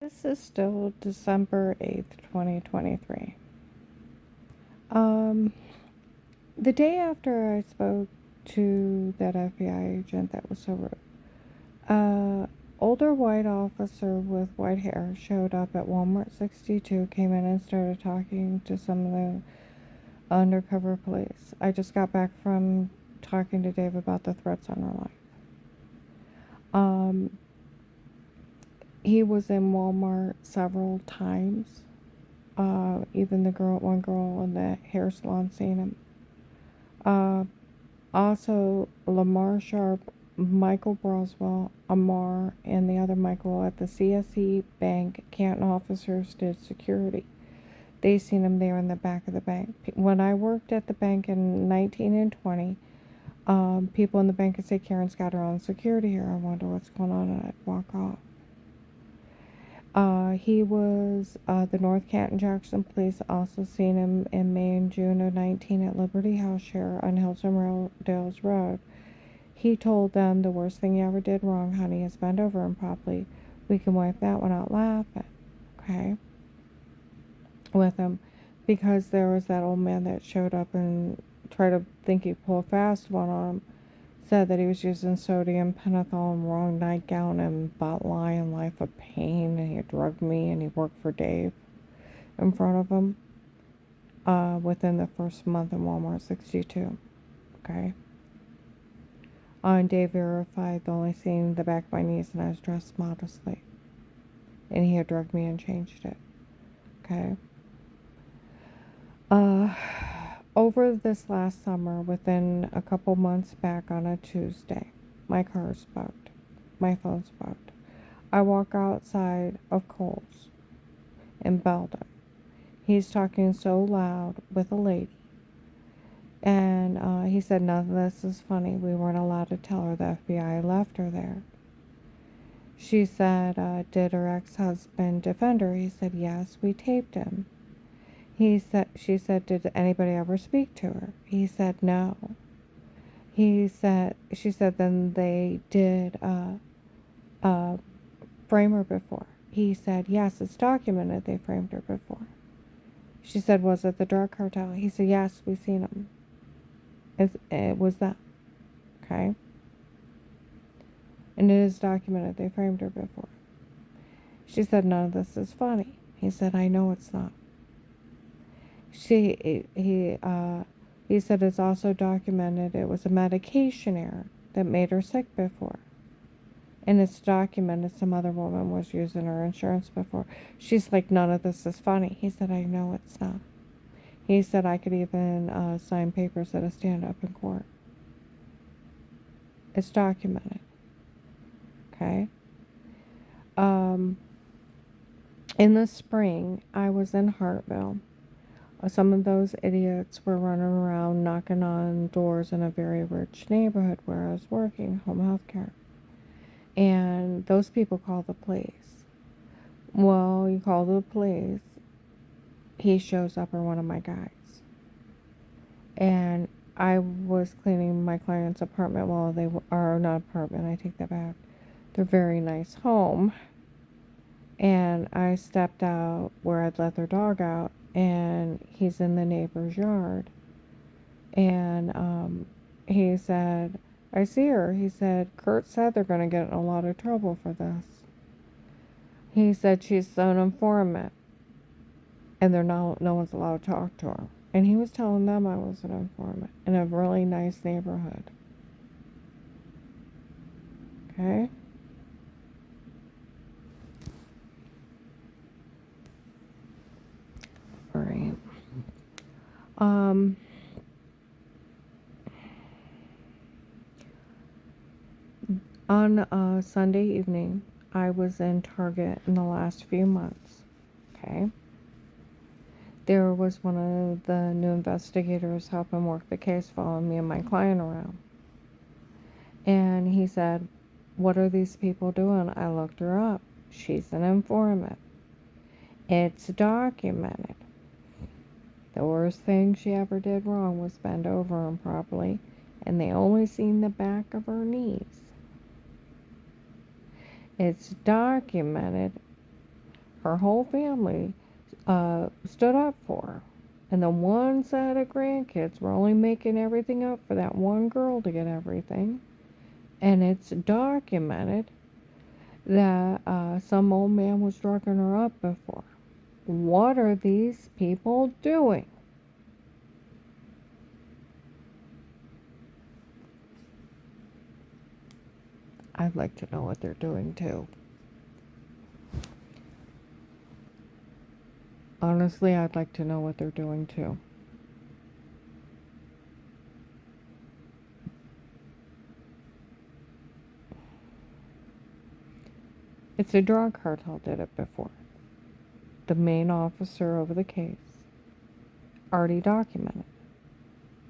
This is still December 8th, 2023. Um, the day after I spoke to that FBI agent that was so rude, older white officer with white hair showed up at Walmart 62, came in and started talking to some of the undercover police. I just got back from talking to Dave about the threats on her life. He was in Walmart several times. Even one girl in the hair salon seen him. Uh, Also, Lamar Sharp, Michael Broswell, Amar, and the other Michael at the CSE Bank Canton officers did security. They seen him there in the back of the bank. When I worked at the bank in 19 and 20, people in the bank would say, Karen's got her own security here. I wonder what's going on, and I'd walk off. He was, the North Canton Jackson police also seen him in May and June of 19 at Liberty House Share on Hillsborough Dales Road. He told them the worst thing you ever did wrong, honey, is bend over improperly. We can wipe that one out laughing, okay, with him. Because there was that old man that showed up and tried to think he'd pull a fast one on him. Said that he was using sodium pentothal and wrong nightgown and bought Lion Life of Pain, and he drugged me, and he worked for Dave in front of him within the first month in Walmart 62. Okay. And Dave verified the only seeing the back of my knees, and I was dressed modestly. And he had drugged me and changed it. Okay. Over this last summer, within a couple months back on a Tuesday, my car sparked. My phone sparked. I walk outside of Kohl's in Belden. He's talking so loud with a lady. And he said, none of this is funny. We weren't allowed to tell her the FBI left her there. She said, did her ex-husband defend her? He said, yes, we taped him. She said, did anybody ever speak to her? He said, no. She said, then they did frame her before. He said, yes, it's documented they framed her before. She said, was it the drug cartel? He said, yes, we seen them. It was that. Okay? And it is documented they framed her before. She said, none of this is funny. He said, I know it's not. He said it's also documented it was a medication error that made her sick before. And it's documented some other woman was using her insurance before. She's like, none of this is funny. He said, I know it's not. He said I could even sign papers that I stand up in court. It's documented. Okay? In the spring, I was in Hartville. Some of those idiots were running around knocking on doors in a very rich neighborhood where I was working, home health care. And those people called the police. Well, you call the police, he shows up, or one of my guys. And I was cleaning my client's apartment while they were, not apartment, I take that back. Their very nice home. And I stepped out where I'd let their dog out, and he's in the neighbor's yard. And he said, I see her. He said, Kurt said they're going to get in a lot of trouble for this. He said she's an informant, and no one's allowed to talk to her. And he was telling them I was an informant in a really nice neighborhood. Okay? All right. On a Sunday evening, I was in Target in the last few months. Okay? There was one of the new investigators helping work the case, following me and my client around. And he said, what are these people doing? I looked her up. She's an informant. It's documented. The worst thing she ever did wrong was bend over improperly, and they only seen the back of her knees. It's documented Her whole family stood up for her. And the one set of grandkids were only making everything up for that one girl to get everything. And it's documented that some old man was drugging her up before. What are these people doing? I'd like to know what they're doing too. Honestly, I'd like to know what they're doing too. It's a drug cartel did it before. The main officer over the case already documented,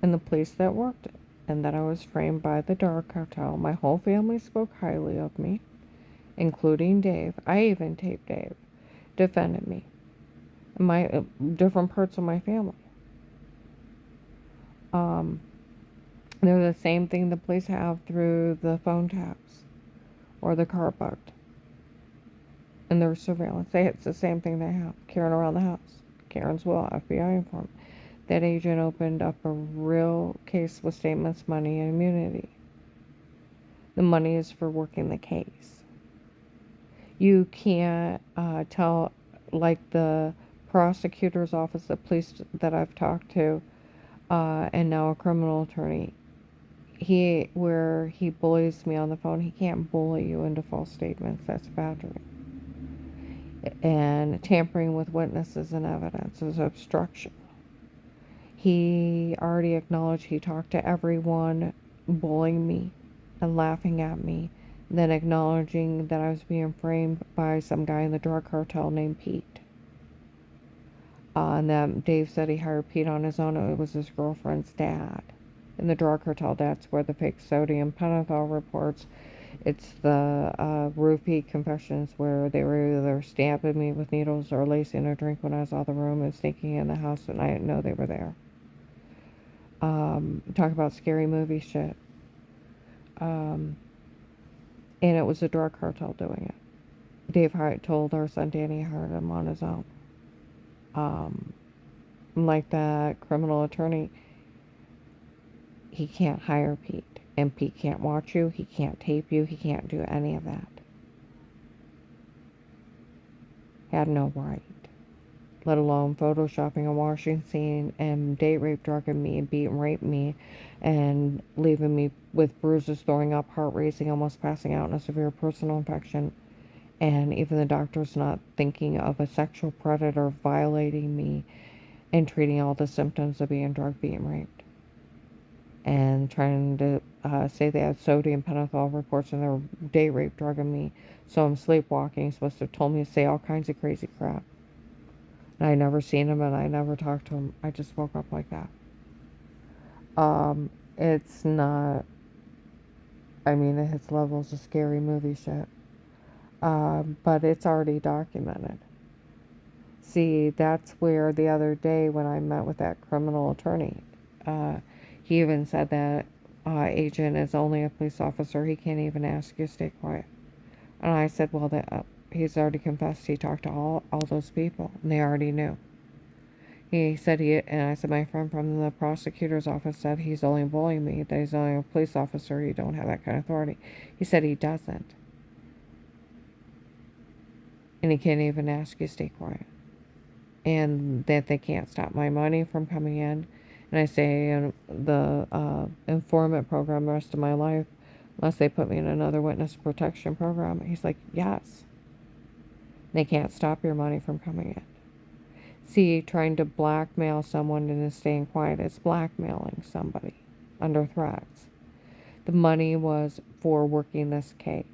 and the police that worked it, and that I was framed by the drug cartel. My whole family spoke highly of me, including Dave. I even taped Dave, defended me, and my different parts of my family. They're the same thing the police have through the phone taps or the car bugged and their surveillance. It's the same thing they have. Karen around the house. Karen's will, FBI informant. That agent opened up a real case with statements, money, and immunity. The money is for working the case. You can't tell, like the prosecutor's office, the police that I've talked to, and now a criminal attorney. Where he bullies me on the phone, he can't bully you into false statements. That's battery. And tampering with witnesses and evidence is obstruction. He already acknowledged he talked to everyone bullying me and laughing at me, then acknowledging that I was being framed by some guy in the drug cartel named Pete. And that Dave said he hired Pete on his own. It was his girlfriend's dad. In the drug cartel, that's where the fake sodium pentothal reports. It's the roofie confessions where they were either stabbing me with needles or lacing a drink when I was out of the room and sneaking in the house and I didn't know they were there. Talk about scary movie shit. And it was the drug cartel doing it. Dave told our son Danny hired him on his own. Like that criminal attorney, he can't hire Pete. And Pete can't watch you. He can't tape you. He can't do any of that. Had no right. Let alone photoshopping a washing scene and date rape drugging me and beat and rape me and leaving me with bruises, throwing up, heart racing, almost passing out, and a severe personal infection. And even the doctor's not thinking of a sexual predator violating me and treating all the symptoms of being drugged, being raped. And trying to say they had sodium pentothal reports and they were date rape drugging me. So I'm sleepwalking. He's supposed to have told me to say all kinds of crazy crap. And I never seen him and I never talked to him. I just woke up like that. It's not, I mean, it hits levels of scary movie shit. But it's already documented. See, that's where the other day when I met with that criminal attorney, he even said that agent is only a police officer. He can't even ask you to stay quiet. And I said, well, he's already confessed. He talked to all those people, and they already knew. He said and I said, my friend from the prosecutor's office said he's only bullying me, that he's only a police officer. He don't have that kind of authority. He said he doesn't. And he can't even ask you to stay quiet. And that they can't stop my money from coming in. And I say in the informant program the rest of my life, unless they put me in another witness protection program. He's like, yes. They can't stop your money from coming in. See, trying to blackmail someone into staying quiet is blackmailing somebody under threats. The money was for working this case.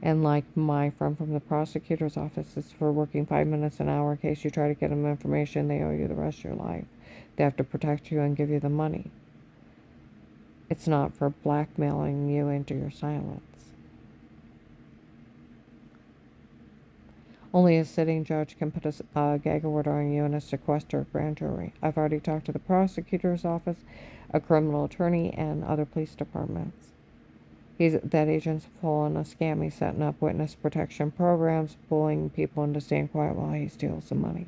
And like my friend from the prosecutor's office, it's for working 5 minutes an hour in case you try to get them information, they owe you the rest of your life. They have to protect you and give you the money. It's not for blackmailing you into your silence. Only a sitting judge can put a gag order on you and a sequester of grand jury. I've already talked to the prosecutor's office, a criminal attorney, and other police departments. That agent's pulling a scam. He's setting up witness protection programs, pulling people into staying quiet while he steals the money.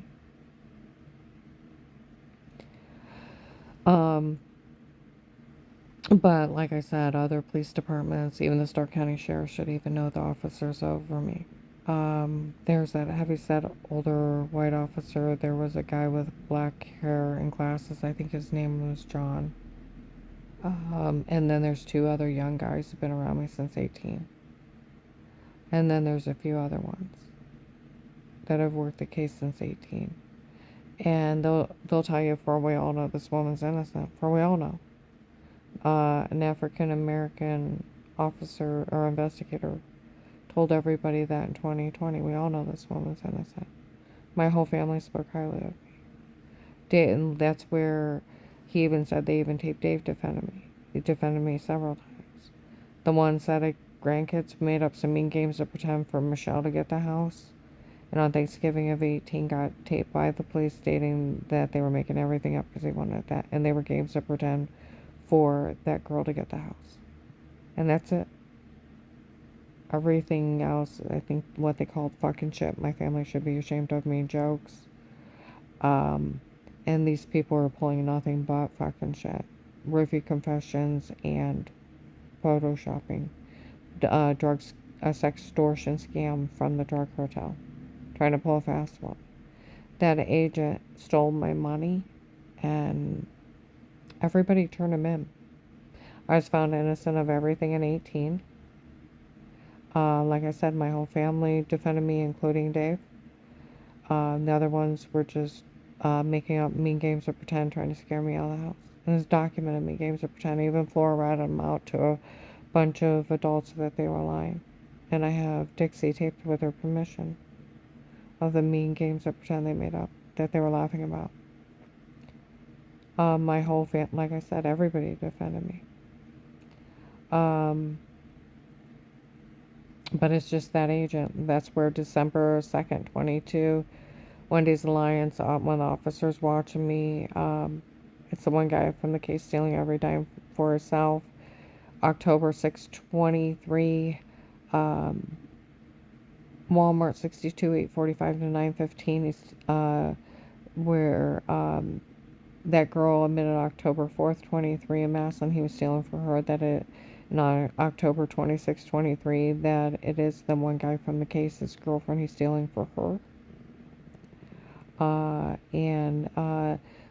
But like I said, other police departments, even the Stark County Sheriff, should even know the officers over me. There's that heavyset older white officer. There was a guy with black hair and glasses. I think his name was John. And then there's two other young guys who've been around me since 18. And then there's a few other ones that have worked the case since 18. And they'll tell you, for we all know this woman's innocent. For we all know. An African American officer or investigator told everybody that in 2020. We all know this woman's innocent. My whole family spoke highly of me. And that's where he even said they even taped Dave defended me. He defended me several times. The one said grandkids made up some mean games to pretend for Michelle to get the house. And on Thanksgiving of 18 got taped by the police stating that they were making everything up because they wanted that. And they were games to pretend for that girl to get the house. And that's it. Everything else, I think what they called fucking shit. My family should be ashamed of me jokes. And these people are pulling nothing but fucking shit. Roofie confessions and photoshopping. Drugs, a sextortion scam from the drug cartel. Trying to pull a fast one. That agent stole my money and everybody turned him in. I was found innocent of everything in 18. Like I said, my whole family defended me, including Dave. The other ones were just making up mean games of pretend, trying to scare me out of the house. And it's documented me games of pretend. Even Flora ratted them out to a bunch of adults that they were lying. And I have Dixie taped with her permission of the mean games of pretend they made up that they were laughing about. My whole family, like I said, everybody defended me. But it's just that agent. That's where December 2nd, 22, Wendy's Alliance, one of the officers watching me. It's the one guy from the case stealing every dime for herself. October 6, 23, Walmart 62, 845 to 915 is where that girl admitted October 4th, 23 in Massillon he was stealing for her, that it on October 26, 23, that it is the one guy from the case, his girlfriend, he's stealing for her.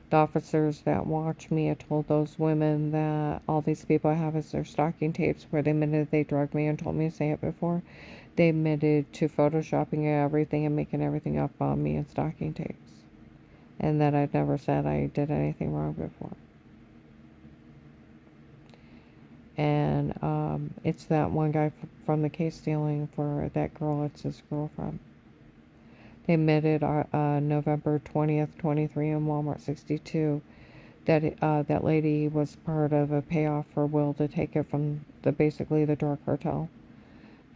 The officers that watch me, I told those women that all these people I have is their stalking tapes where they admitted they drugged me and told me to say it before. They admitted to photoshopping everything and making everything up on me in stalking tapes. And that I'd never said I did anything wrong before. And it's that one guy from the case stealing for that girl, it's his girlfriend. They admitted November 20th, 23 in Walmart 62 that that lady was part of a payoff for Will to take it from basically the drug cartel.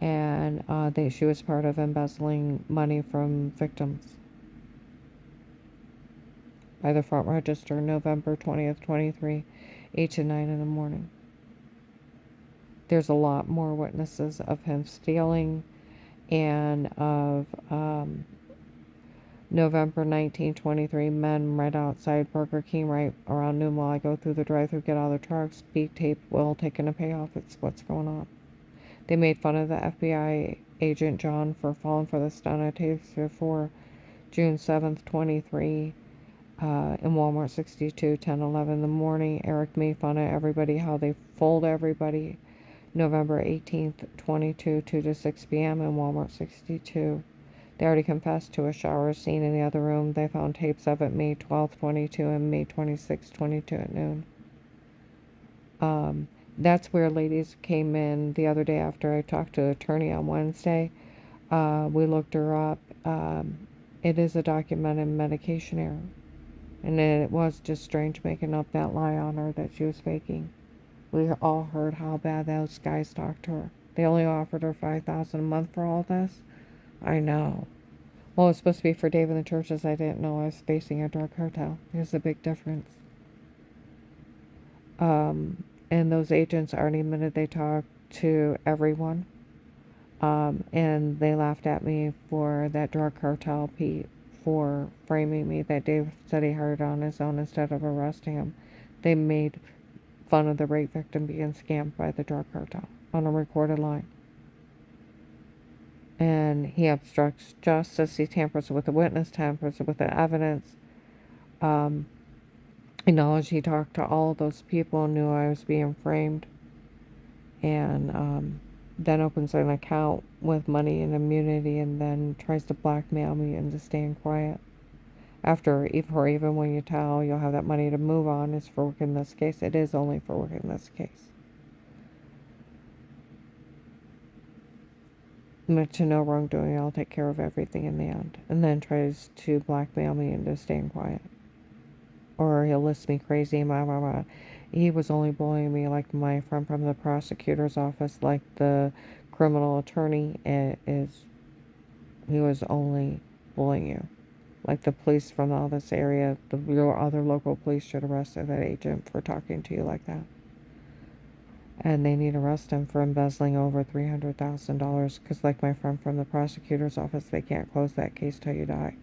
And she was part of embezzling money from victims. By the front register, November 20th, 23, 8 to 9 in the morning. There's a lot more witnesses of him stealing, and of November 1923, men right outside Burger King, right around noon while I go through the drive-thru, get out of the truck, speak, tape, Will taking a payoff. It's what's going on. They made fun of the FBI agent John for falling for the stunt I taped before June 7th, 23, in Walmart 62, 10, 11 in the morning. Eric made fun of everybody, how they fooled everybody. November 18th, 22, 2 to 6 p.m. in Walmart 62. They already confessed to a shower scene in the other room. They found tapes of it May 12th, 22 and May 26th, 22 at noon. That's where ladies came in the other day after I talked to the attorney on Wednesday. We looked her up. It is a documented medication error. And it was just strange making up that lie on her that she was faking. We all heard how bad those guys talked to her. They only offered her $5,000 a month for all this. I know. Well, it was supposed to be for Dave and the churches. I didn't know I was facing a drug cartel. There's a big difference. And those agents already admitted they to everyone. And they laughed at me for that drug cartel, Pete, for framing me that Dave said he hired on his own instead of arresting him. They made fun of the rape victim being scammed by the drug cartel on a recorded line. And he obstructs justice, he tampers with the witness, tampers with the evidence. Acknowledged he talked to all of those people, knew I was being framed, and then opens an account with money and immunity and then tries to blackmail me into staying quiet. Or even when you tell you'll have that money to move on is for working this case, it is only for working this case. But to no wrongdoing, I'll take care of everything in the end. And then tries to blackmail me into staying quiet. Or he'll list me crazy, blah, blah, blah. He was only bullying me like my friend from the prosecutor's office, like the criminal attorney is. He was only bullying you. Like the police from all this area, your other local police should arrest that agent for talking to you like that. And they need to arrest him for embezzling over $300,000 because, like my friend from the prosecutor's office, they can't close that case till you die.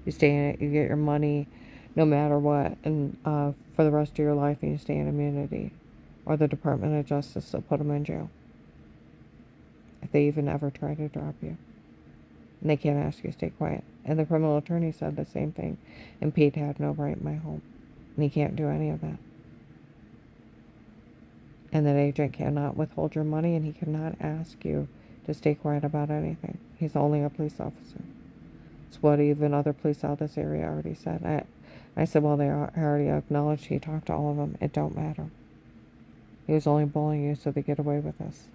You stay in it, you get your money no matter what, and for the rest of your life, and you stay in immunity. Or the Department of Justice will put them in jail if they even ever try to drop you. And they can't ask you to stay quiet. And the criminal attorney said the same thing. And Pete had no right in my home. And he can't do any of that. And that agent cannot withhold your money, and he cannot ask you to stay quiet about anything. He's only a police officer. It's what even other police out of this area already said. I said, well, they already acknowledged he talked to all of them. It don't matter. He was only bullying you so they get away with this.